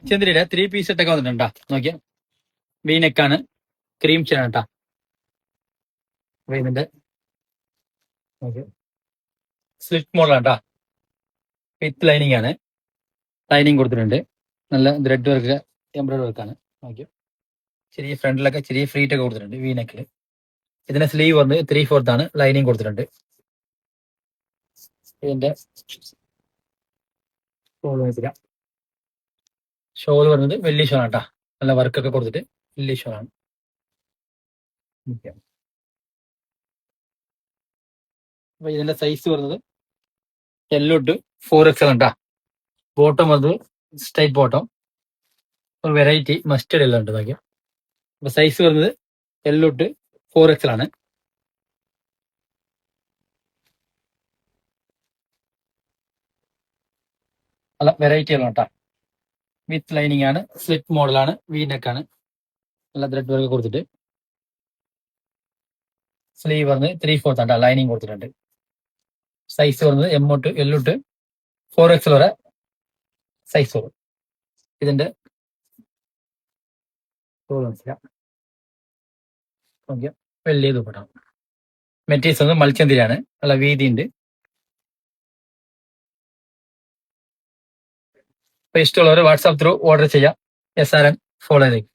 ചന്ദ്രയുടെ 3 piece സെറ്റൊക്കെ വന്നിട്ടുണ്ടാ നോക്കിയാ. വീനെക്കാണ്, cream ചെയ്യണം കേട്ടാ. അപ്പൊ ഇതിന്റെ സ്ലിറ്റ് മോഡലാണ് കേട്ടാ. വിത്ത് ലൈനിങ് ആണ്. ലൈനിങ് കൊടുത്തിട്ടുണ്ട്. നല്ല ത്രെഡ് വർക്ക്, എംബ്രോയിഡറി വർക്കാണ്. നോക്കിയോ, ചെറിയ ഫ്രണ്ടിലൊക്കെ ചെറിയ ഫ്രീറ്റ് ഒക്കെ കൊടുത്തിട്ടുണ്ട് വീനെക്കില്. ഇതിന്റെ സ്ലീവ് വന്ന് 3/4 ആണ്. ലൈനിങ് കൊടുത്തിട്ടുണ്ട്. ഇതിന്റെ ഷോൾ വരുന്നത് വലിയ ഷോളാണ് കേട്ടാ. നല്ല വർക്കൊക്കെ കൊടുത്തിട്ട് വലിയ ഷോളാണ്. അപ്പൊ ഇതിന്റെ സൈസ് വരുന്നത് L to 4XL ഉണ്ടാ. ബോട്ടം വന്നത് സ്ട്രൈറ്റ് ബോട്ടം, ഒരു വെറൈറ്റി മസ്റ്റേർഡ് എല്ലാം ഉണ്ട് നോക്കിയാൽ. അപ്പൊ സൈസ് വരുന്നത് L to 4XL ആണ്. അല്ല, വെറൈറ്റി എല്ലാം കേട്ടാ. വിത്ത് ലൈനിങ് ആണ്. സ്ലിറ്റ് മോഡലാണ്. വീനെക്കാണ്. നല്ല ത്രെഡ് വർക്ക് കൊടുത്തിട്ട് സ്ലീവ് വന്ന് 3/4 ആണ്. ലൈനിങ് കൊടുത്തിട്ടുണ്ട്. സൈസ് വരുന്നത് M to L to 4XL വരെ സൈസ് വരും. ഇതിന്റെ വലിയ ദുപ്പട്ട. മെറ്റീരിയൽസ് വന്ന് മൽച്ചന്തിരിയാണ്. നല്ല വീതി ഉണ്ട്. അപ്പൊ ഇഷ്ടമുള്ളവർ വാട്സാപ്പ് ത്രൂ ഓർഡർ ചെയ്യാം. SRN ഫോളോ ചെയ്തേക്കും.